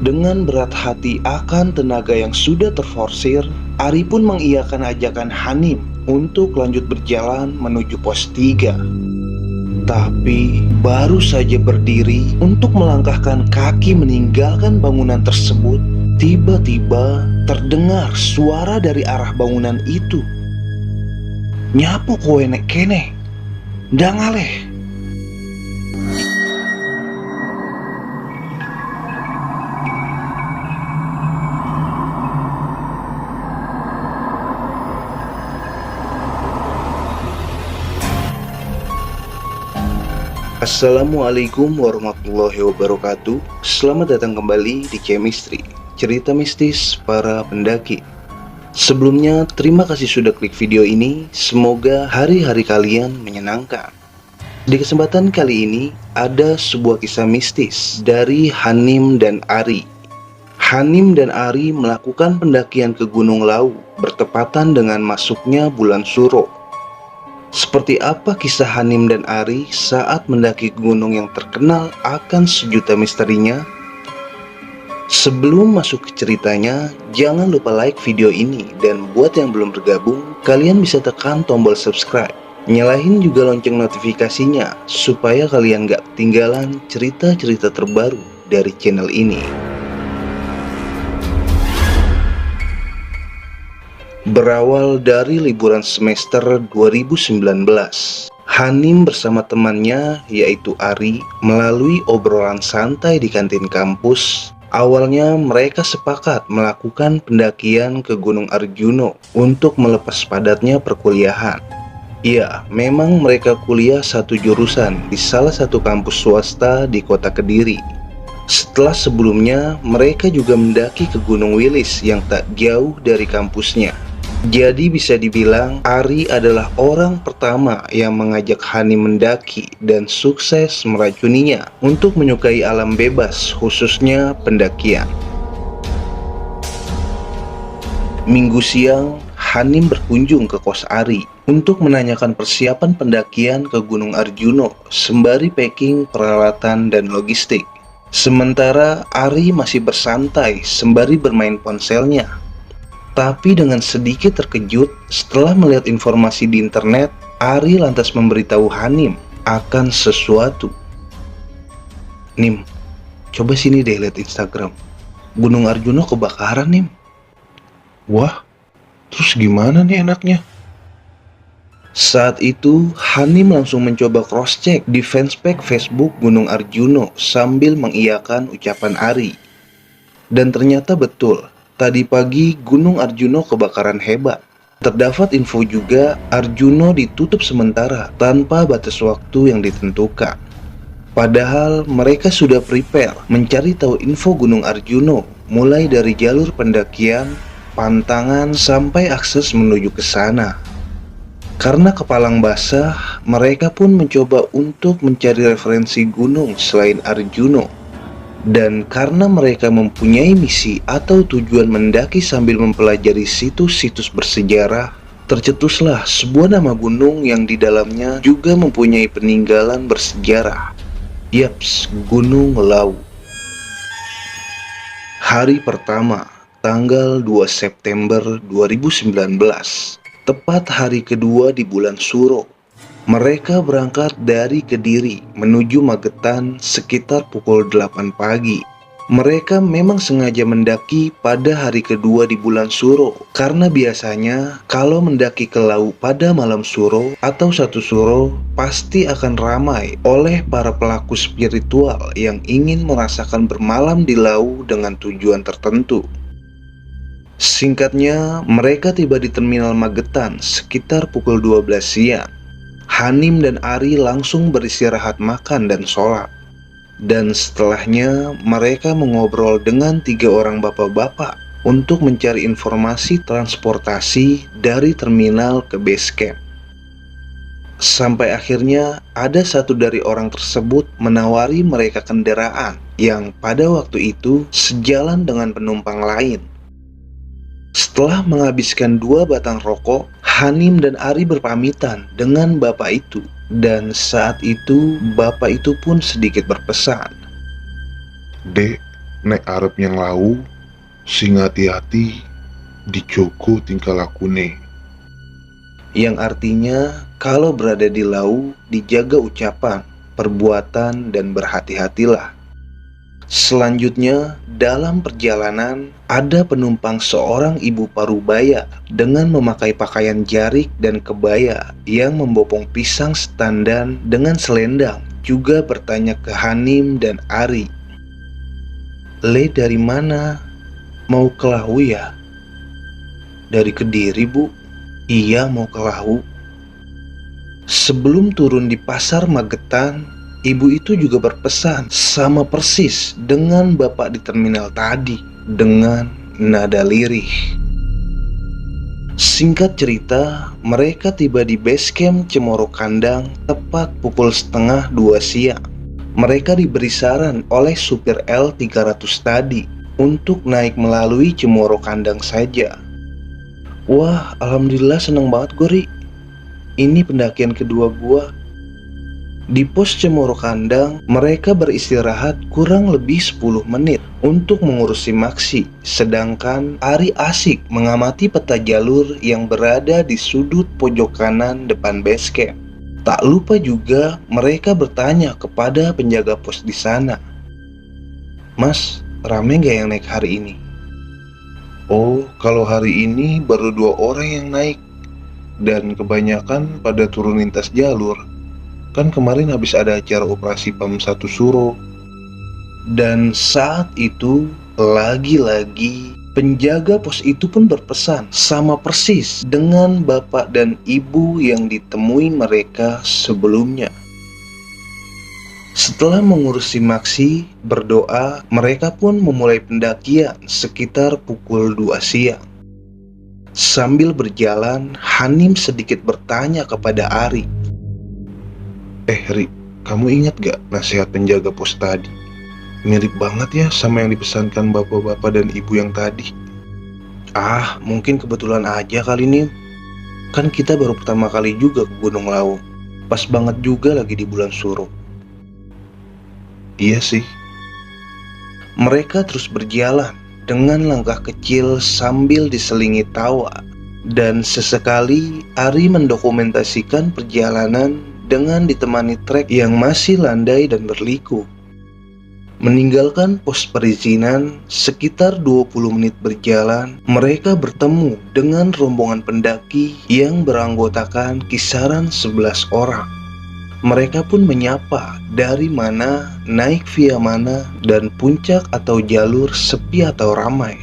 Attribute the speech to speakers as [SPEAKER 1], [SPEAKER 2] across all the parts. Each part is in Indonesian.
[SPEAKER 1] Dengan berat hati akan tenaga yang sudah terforsir, Ari pun mengiyakan ajakan Hanim untuk lanjut berjalan menuju pos 3. Tapi baru saja berdiri untuk melangkahkan kaki meninggalkan bangunan tersebut, tiba-tiba terdengar suara dari arah bangunan itu. "Nyapu kowe nek kene? Ndang aleh." Assalamualaikum warahmatullahi wabarakatuh. Selamat datang kembali di Chemistry, cerita mistis para pendaki. Sebelumnya, terima kasih sudah klik video ini. Semoga hari-hari kalian menyenangkan. Di kesempatan kali ini, ada sebuah kisah mistis dari Hanim dan Ari. Hanim dan Ari melakukan pendakian ke Gunung Lawu bertepatan dengan masuknya bulan Suro. Seperti apa kisah Hanim dan Ari saat mendaki gunung yang terkenal akan sejuta misterinya? Sebelum masuk ke ceritanya, jangan lupa like video ini. Dan buat yang belum bergabung, kalian bisa tekan tombol subscribe. Nyalain juga lonceng notifikasinya, supaya kalian gak ketinggalan cerita-cerita terbaru dari channel ini. Berawal dari liburan semester 2019, Hanim bersama temannya yaitu Ari melalui obrolan santai di kantin kampus. Awalnya mereka sepakat melakukan pendakian ke Gunung Arjuno untuk melepas padatnya perkuliahan. Ya, memang mereka kuliah satu jurusan di salah satu kampus swasta di kota Kediri. Setelah sebelumnya mereka juga mendaki ke Gunung Wilis yang tak jauh dari kampusnya. Jadi bisa dibilang Ari adalah orang pertama yang mengajak Hanim mendaki dan sukses meracuninya untuk menyukai alam bebas, khususnya pendakian. Minggu siang, Hanim berkunjung ke kos Ari untuk menanyakan persiapan pendakian ke Gunung Arjuno sembari packing peralatan dan logistik. Sementara Ari masih bersantai sembari bermain ponselnya. Tapi dengan sedikit terkejut setelah melihat informasi di internet, Ari lantas memberitahu Hanim akan sesuatu. "Nim, coba sini deh lihat Instagram. Gunung Arjuno kebakaran, Nim." "Wah, terus gimana nih enaknya?" Saat itu, Hanim langsung mencoba cross-check di fanspage Facebook Gunung Arjuno sambil mengiyakan ucapan Ari. Dan ternyata betul. Tadi pagi Gunung Arjuno kebakaran hebat. Terdapat info juga Arjuno ditutup sementara tanpa batas waktu yang ditentukan. Padahal mereka sudah prepare mencari tahu info Gunung Arjuno, mulai dari jalur pendakian, pantangan, sampai akses menuju ke sana. Karena kepalang basah, mereka pun mencoba untuk mencari referensi gunung selain Arjuno. Dan karena mereka mempunyai misi atau tujuan mendaki sambil mempelajari situs-situs bersejarah, tercetuslah sebuah nama gunung yang di dalamnya juga mempunyai peninggalan bersejarah. Yaps, Gunung Lawu. Hari pertama, tanggal 2 September 2019, tepat hari kedua di bulan Suro. Mereka berangkat dari Kediri menuju Magetan sekitar pukul 8 pagi. Mereka memang sengaja mendaki pada hari kedua di bulan Suro, karena biasanya kalau mendaki ke Lawu pada malam Suro atau satu Suro pasti akan ramai oleh para pelaku spiritual yang ingin merasakan bermalam di Lawu dengan tujuan tertentu. Singkatnya, mereka tiba di terminal Magetan sekitar pukul 12 siang. Hanim dan Ari langsung beristirahat makan dan sholat. Dan setelahnya mereka mengobrol dengan 3 orang bapak-bapak untuk mencari informasi transportasi dari terminal ke base camp. Sampai akhirnya ada satu dari orang tersebut menawari mereka kendaraan yang pada waktu itu sejalan dengan penumpang lain. Setelah menghabiskan 2 batang rokok, Hanim dan Ari berpamitan dengan bapak itu. Dan saat itu, bapak itu pun sedikit berpesan.
[SPEAKER 2] "Dek, nek arep yang lau, sing hati-hati dijogo tingkah lakune.
[SPEAKER 1] Yang artinya kalau berada di lau, dijaga ucapan, perbuatan, dan berhati-hatilah. Selanjutnya, dalam perjalanan, ada penumpang seorang ibu parubaya dengan memakai pakaian jarik dan kebaya yang membopong pisang setandan dengan selendang, juga bertanya ke Hanim dan Ari. "Le, dari mana? Mau ke Lahu ya?" "Dari Kediri, Bu." "Iya, mau ke Lahu." Sebelum turun di pasar Magetan, ibu itu juga berpesan sama persis dengan bapak di terminal tadi, dengan nada lirih. Singkat cerita, mereka tiba di base camp Cemoro Kandang tepat pukul 1:30 siang. Mereka diberi saran oleh supir L300 tadi untuk naik melalui Cemoro Kandang saja. Wah, alhamdulillah seneng banget gue, Ri. Ini pendakian kedua gua. Di pos Cemoro Kandang, mereka beristirahat kurang lebih 10 menit untuk mengurusi Maksi, sedangkan Ari asik mengamati peta jalur yang berada di sudut pojok kanan depan base camp. Tak lupa juga mereka bertanya kepada penjaga pos di sana, "Mas, rame gak yang naik hari ini?"
[SPEAKER 2] Oh, kalau hari ini baru 2 orang yang naik, dan kebanyakan pada turun lintas jalur. Kan kemarin habis ada acara operasi PAM 1 Suro.
[SPEAKER 1] Dan saat itu, lagi-lagi penjaga pos itu pun berpesan sama persis dengan bapak dan ibu yang ditemui mereka sebelumnya. Setelah mengurusi Maksi, berdoa, mereka pun memulai pendakian sekitar pukul 2 siang. Sambil berjalan, Hanim sedikit bertanya kepada Ari.
[SPEAKER 2] Ri, kamu ingat gak nasihat penjaga pos tadi? Mirip banget ya sama yang dipesankan bapak-bapak dan ibu yang tadi.
[SPEAKER 1] Ah, mungkin kebetulan aja kali ini. Kan kita baru pertama kali juga ke Gunung Lawu. Pas banget juga lagi di bulan Suro.
[SPEAKER 2] Iya sih.
[SPEAKER 1] Mereka terus berjalan dengan langkah kecil sambil diselingi tawa. Dan sesekali Ari mendokumentasikan perjalanan dengan ditemani trek yang masih landai dan berliku. Meninggalkan pos perizinan, sekitar 20 menit berjalan, mereka bertemu dengan rombongan pendaki yang beranggotakan kisaran 11 orang. Mereka pun menyapa dari mana, naik via mana, dan puncak atau jalur sepi atau ramai.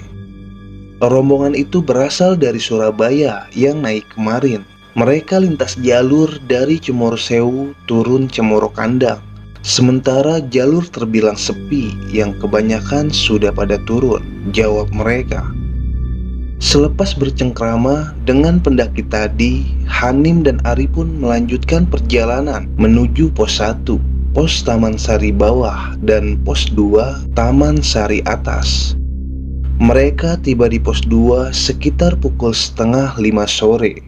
[SPEAKER 1] Rombongan itu berasal dari Surabaya yang naik kemarin. Mereka lintas jalur dari Cemoro Sewu turun Cemoro Kandang. Sementara jalur terbilang sepi yang kebanyakan sudah pada turun, jawab mereka. Selepas bercengkrama dengan pendaki tadi, Hanim dan Ari pun melanjutkan perjalanan menuju pos 1, pos Taman Sari Bawah, dan pos 2, Taman Sari Atas. Mereka tiba di pos 2 sekitar pukul 4:30 sore.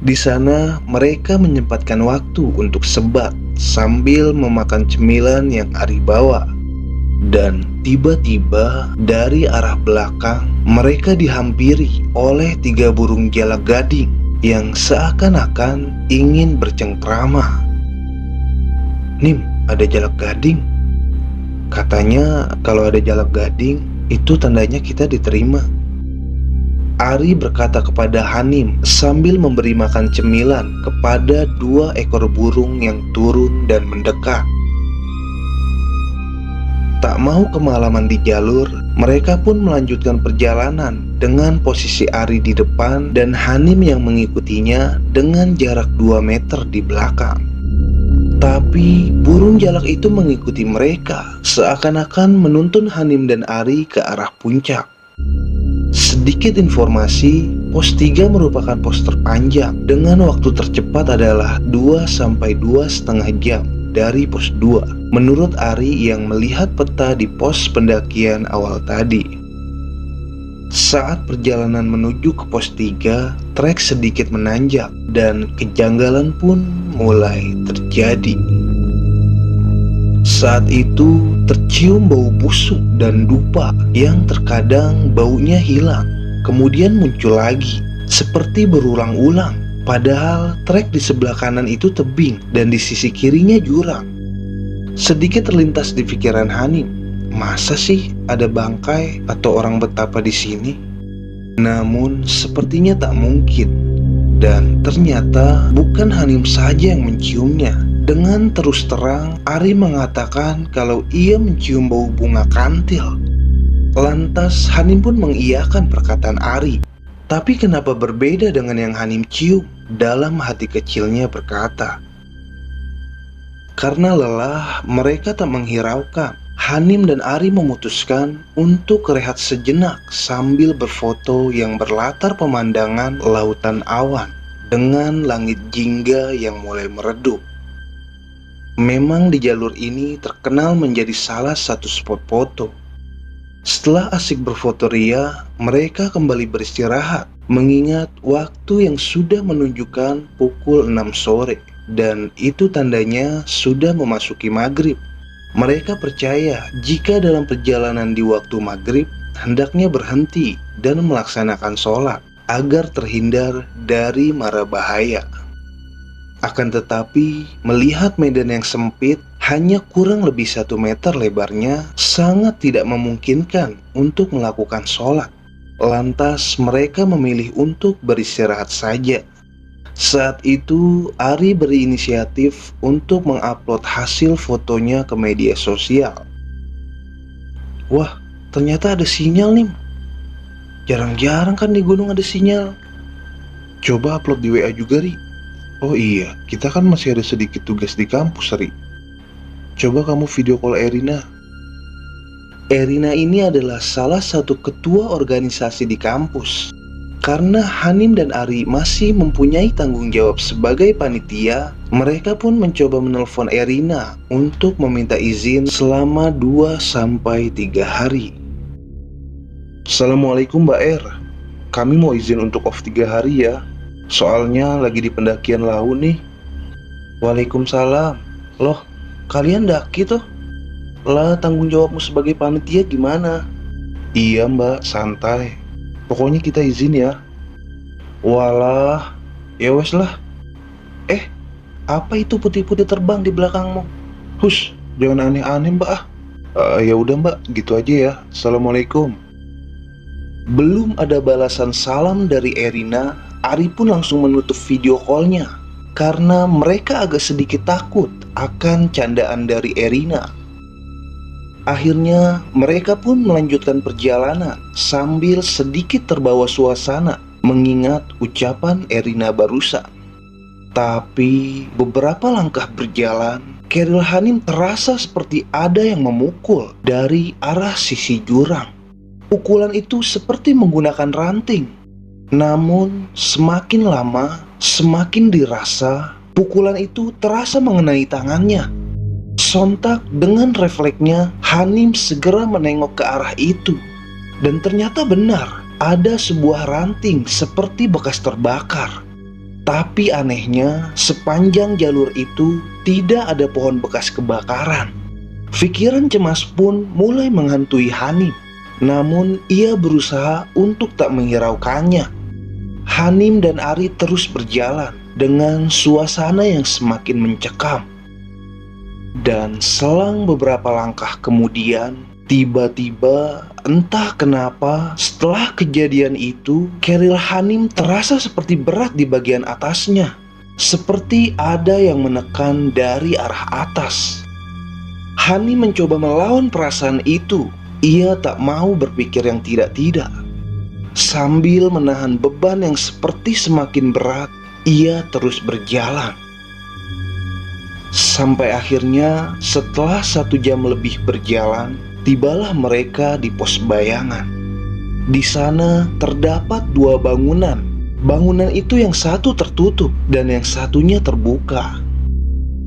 [SPEAKER 1] Di sana mereka menyempatkan waktu untuk sebat sambil memakan cemilan yang Ari bawa. Dan tiba-tiba dari arah belakang mereka dihampiri oleh 3 burung jalak gading yang seakan-akan ingin bercengkrama. "Nim, ada jalak gading. Katanya kalau ada jalak gading itu tandanya kita diterima." Ari berkata kepada Hanim sambil memberi makan cemilan kepada 2 ekor burung yang turun dan mendekat. Tak mau kemalaman di jalur, mereka pun melanjutkan perjalanan dengan posisi Ari di depan dan Hanim yang mengikutinya dengan jarak 2 meter di belakang. Tapi burung jalak itu mengikuti mereka, seakan-akan menuntun Hanim dan Ari ke arah puncak. Sedikit informasi, pos 3 merupakan pos terpanjang dengan waktu tercepat adalah 2-2,5 jam dari pos 2 menurut Ari yang melihat peta di pos pendakian awal tadi. Saat perjalanan menuju ke pos 3, trek sedikit menanjak dan kejanggalan pun mulai terjadi. Saat itu tercium bau busuk dan dupa yang terkadang baunya hilang, kemudian muncul lagi, seperti berulang-ulang. Padahal trek di sebelah kanan itu tebing dan di sisi kirinya jurang. Sedikit terlintas di pikiran Hanim, masa sih ada bangkai atau orang betapa di sini? Namun sepertinya tak mungkin. Dan ternyata bukan Hanim saja yang menciumnya. Dengan terus terang, Ari mengatakan kalau ia mencium bau bunga kantil. Lantas Hanim pun mengiyakan perkataan Ari. Tapi kenapa berbeda dengan yang Hanim cium? Dalam hati kecilnya berkata. Karena lelah, mereka tak menghiraukan. Hanim dan Ari memutuskan untuk rehat sejenak sambil berfoto yang berlatar pemandangan lautan awan dengan langit jingga yang mulai meredup. Memang di jalur ini terkenal menjadi salah satu spot foto. Setelah asik berfoto ria, mereka kembali beristirahat, mengingat waktu yang sudah menunjukkan pukul 6 sore, dan itu tandanya sudah memasuki maghrib. Mereka percaya jika dalam perjalanan di waktu maghrib, hendaknya berhenti dan melaksanakan sholat, agar terhindar dari mara bahaya. Akan tetapi, melihat medan yang sempit, hanya kurang lebih 1 meter lebarnya, sangat tidak memungkinkan untuk melakukan sholat. Lantas mereka memilih untuk beristirahat saja. Saat itu, Ari berinisiatif untuk mengupload hasil fotonya ke media sosial. Wah, ternyata ada sinyal nih. Jarang-jarang kan di gunung ada sinyal.
[SPEAKER 2] Coba upload di WA juga, Ri. Oh iya, kita kan masih ada sedikit tugas di kampus, Ri. Coba kamu video call Erina.
[SPEAKER 1] Erina ini adalah salah satu ketua organisasi di kampus. Karena Hanim dan Ari masih mempunyai tanggung jawab sebagai panitia, mereka pun mencoba menelpon Erina untuk meminta izin selama 2-3 hari.
[SPEAKER 2] Assalamualaikum Mbak Er, kami mau izin untuk off 3 hari ya. Soalnya lagi di pendakian Lau nih.
[SPEAKER 1] Waalaikumsalam. Loh, kalian daki tuh? Lah, tanggung jawabmu sebagai panitia gimana?
[SPEAKER 2] Iya Mbak, santai. Pokoknya kita izin ya.
[SPEAKER 1] Walah, ya wes lah. Apa itu putih-putih terbang di belakangmu?
[SPEAKER 2] Hush, jangan aneh-aneh Mbak ah. Ya udah Mbak, gitu aja ya. Assalamualaikum.
[SPEAKER 1] Belum ada balasan salam dari Erina, Ari pun langsung menutup video call-nya karena mereka agak sedikit takut akan candaan dari Erina. Akhirnya mereka pun melanjutkan perjalanan sambil sedikit terbawa suasana mengingat ucapan Erina barusan. Tapi beberapa langkah berjalan, Keril Hanim terasa seperti ada yang memukul dari arah sisi jurang. Pukulan itu seperti menggunakan ranting. Namun semakin lama, semakin dirasa pukulan itu terasa mengenai tangannya. Sontak dengan refleksnya, Hanim segera menengok ke arah itu. Dan ternyata benar, ada sebuah ranting seperti bekas terbakar. Tapi anehnya, sepanjang jalur itu tidak ada pohon bekas kebakaran. Pikiran cemas pun mulai menghantui Hanim. Namun ia berusaha untuk tak menghiraukannya. Hanim dan Ari terus berjalan dengan suasana yang semakin mencekam. Dan selang beberapa langkah kemudian, tiba-tiba entah kenapa setelah kejadian itu, Keril Hanim terasa seperti berat di bagian atasnya. Seperti ada yang menekan dari arah atas. Hanim mencoba melawan perasaan itu. Ia tak mau berpikir yang tidak-tidak. Sambil menahan beban yang seperti semakin berat, ia terus berjalan. Sampai akhirnya setelah 1 jam lebih berjalan, tibalah mereka di pos bayangan. Di sana terdapat 2 bangunan. Bangunan itu yang satu tertutup dan yang satunya terbuka.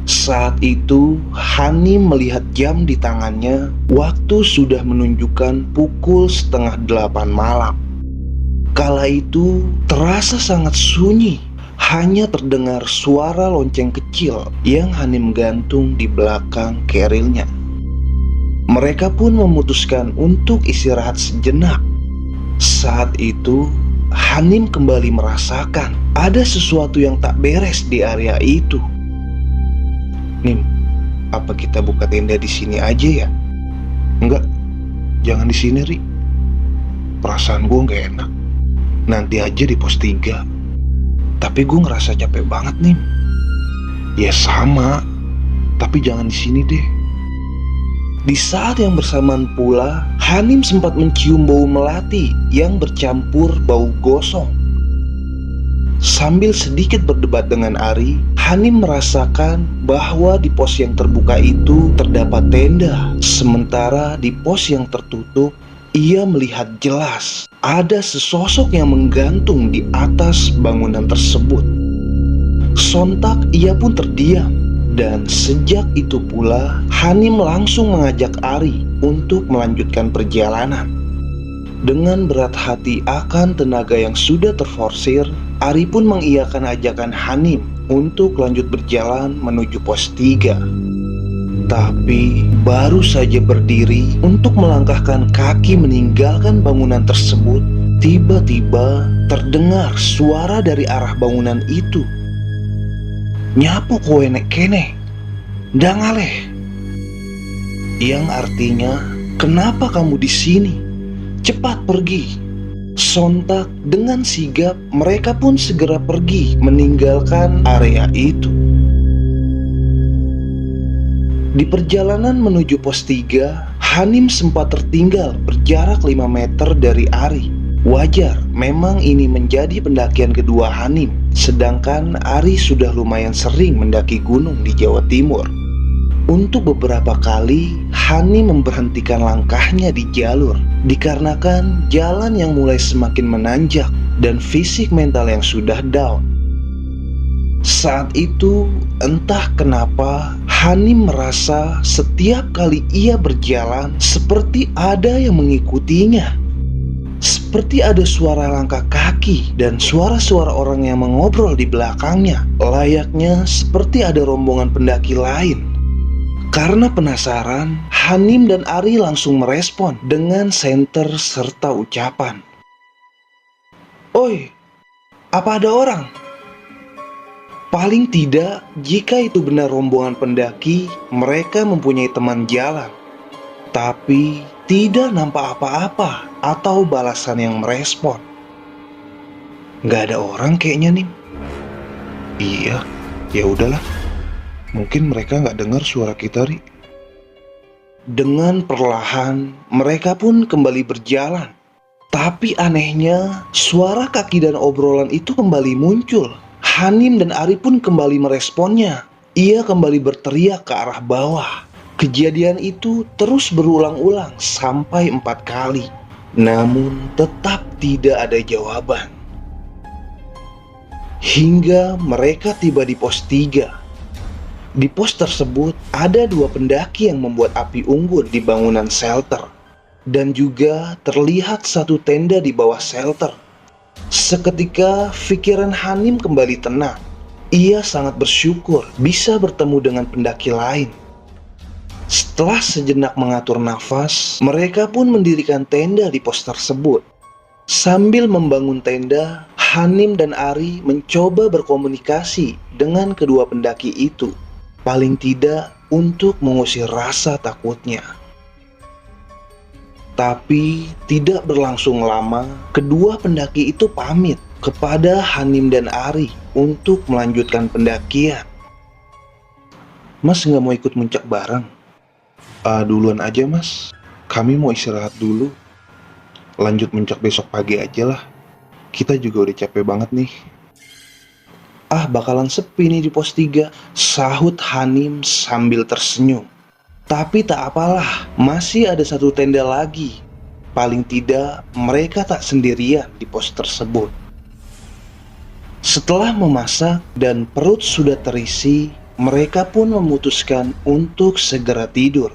[SPEAKER 1] Saat itu Hanim melihat jam di tangannya. Waktu sudah menunjukkan pukul 7:30 malam. Kala itu terasa sangat sunyi. Hanya terdengar suara lonceng kecil yang Hanim gantung di belakang kerilnya. Mereka pun memutuskan untuk istirahat sejenak. Saat itu, Hanim kembali merasakan ada sesuatu yang tak beres di area itu. "Nim, apa kita buka tenda di sini aja ya?"
[SPEAKER 2] Enggak, jangan di sini, Ri. Perasaan gue nggak enak. Nanti aja di pos 3.
[SPEAKER 1] "Tapi gue ngerasa capek banget, Nim."
[SPEAKER 2] Ya sama, tapi jangan di sini deh.
[SPEAKER 1] Di saat yang bersamaan pula, Hanim sempat mencium bau melati yang bercampur bau gosong. Sambil sedikit berdebat dengan Ari, Hanim merasakan bahwa di pos yang terbuka itu terdapat tenda. Sementara di pos yang tertutup, ia melihat jelas ada sesosok yang menggantung di atas bangunan tersebut. Sontak ia pun terdiam. Dan sejak itu pula, Hanim langsung mengajak Ari untuk melanjutkan perjalanan. Dengan berat hati akan tenaga yang sudah terforsir, Ari pun mengiyakan ajakan Hanim untuk lanjut berjalan menuju pos 3. Tapi baru saja berdiri untuk melangkahkan kaki meninggalkan bangunan tersebut, tiba-tiba terdengar suara dari arah bangunan itu. "Nyapu kowe nek kene, ndang aleh." Yang artinya, "Kenapa kamu di sini? Cepat pergi." Sontak dengan sigap mereka pun segera pergi meninggalkan area itu. Di perjalanan menuju pos 3, Hanim sempat tertinggal berjarak 5 meter dari Ari. Wajar, memang ini menjadi pendakian kedua Hanim, sedangkan Ari sudah lumayan sering mendaki gunung di Jawa Timur. Untuk beberapa kali, Hanim memberhentikan langkahnya di jalur, dikarenakan jalan yang mulai semakin menanjak dan fisik mental yang sudah down. Saat itu, entah kenapa, Hanim merasa setiap kali ia berjalan seperti ada yang mengikutinya. Seperti ada suara langkah kaki dan suara-suara orang yang mengobrol di belakangnya, layaknya seperti ada rombongan pendaki lain. Karena penasaran, Hanim dan Ari langsung merespon dengan senter serta ucapan, "Oi, apa ada orang?" Paling tidak, jika itu benar rombongan pendaki, mereka mempunyai teman jalan. Tapi tidak nampak apa-apa atau balasan yang merespon. "Nggak ada orang kayaknya, Nim."
[SPEAKER 2] Iya, ya udahlah. Mungkin mereka nggak dengar suara kita, Ri.
[SPEAKER 1] Dengan perlahan, mereka pun kembali berjalan. Tapi anehnya, suara kaki dan obrolan itu kembali muncul. Hanim dan Ari pun kembali meresponnya. Ia kembali berteriak ke arah bawah. Kejadian itu terus berulang-ulang sampai 4 kali. Namun tetap tidak ada jawaban. Hingga mereka tiba di pos 3. Di pos tersebut ada 2 pendaki yang membuat api unggun di bangunan shelter. Dan juga terlihat 1 tenda di bawah shelter. Seketika pikiran Hanim kembali tenang. Ia sangat bersyukur bisa bertemu dengan pendaki lain. Setelah sejenak mengatur nafas, mereka pun mendirikan tenda di pos tersebut. Sambil membangun tenda, Hanim dan Ari mencoba berkomunikasi dengan kedua pendaki itu. Paling tidak untuk mengusir rasa takutnya. Tapi tidak berlangsung lama, kedua pendaki itu pamit kepada Hanim dan Ari untuk melanjutkan pendakian.
[SPEAKER 2] "Mas nggak mau ikut muncak bareng?" Duluan aja, Mas. Kami mau istirahat dulu. Lanjut muncak besok pagi aja lah. Kita juga udah capek banget nih.
[SPEAKER 1] Bakalan sepi nih di pos 3, sahut Hanim sambil tersenyum. Tapi tak apalah, masih ada 1 tenda lagi. Paling tidak, mereka tak sendirian di pos tersebut. Setelah memasak dan perut sudah terisi, mereka pun memutuskan untuk segera tidur.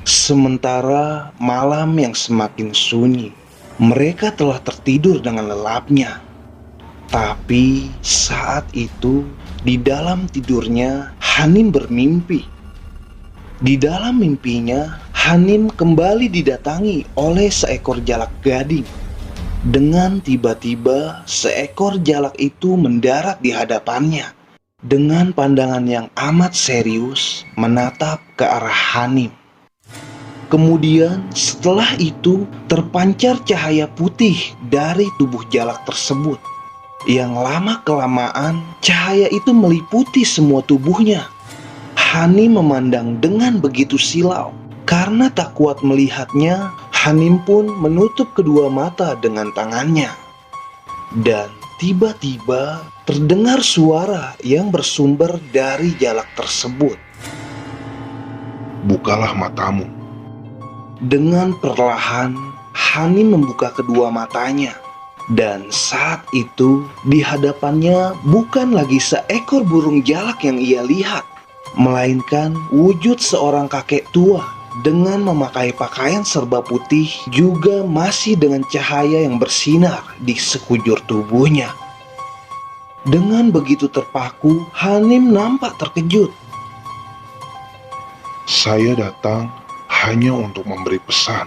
[SPEAKER 1] Sementara malam yang semakin sunyi, mereka telah tertidur dengan lelapnya. Tapi saat itu, di dalam tidurnya, Hanim bermimpi. Di dalam mimpinya, Hanim kembali didatangi oleh seekor jalak gading. Dengan tiba-tiba, seekor jalak itu mendarat di hadapannya. Dengan pandangan yang amat serius, menatap ke arah Hanim. Kemudian setelah itu terpancar cahaya putih dari tubuh jalak tersebut. Yang lama-kelamaan cahaya itu meliputi semua tubuhnya. Hanim memandang dengan begitu silau. Karena tak kuat melihatnya, Hanim pun menutup kedua mata dengan tangannya. Dan tiba-tiba terdengar suara yang bersumber dari jalak tersebut.
[SPEAKER 2] Bukalah matamu.
[SPEAKER 1] Dengan perlahan, Hanim membuka kedua matanya. Dan saat itu, di hadapannya bukan lagi seekor burung jalak yang ia lihat, melainkan wujud seorang kakek tua dengan memakai pakaian serba putih, juga masih dengan cahaya yang bersinar di sekujur tubuhnya. Dengan begitu terpaku, Hanim nampak terkejut.
[SPEAKER 2] Saya datang hanya untuk memberi pesan.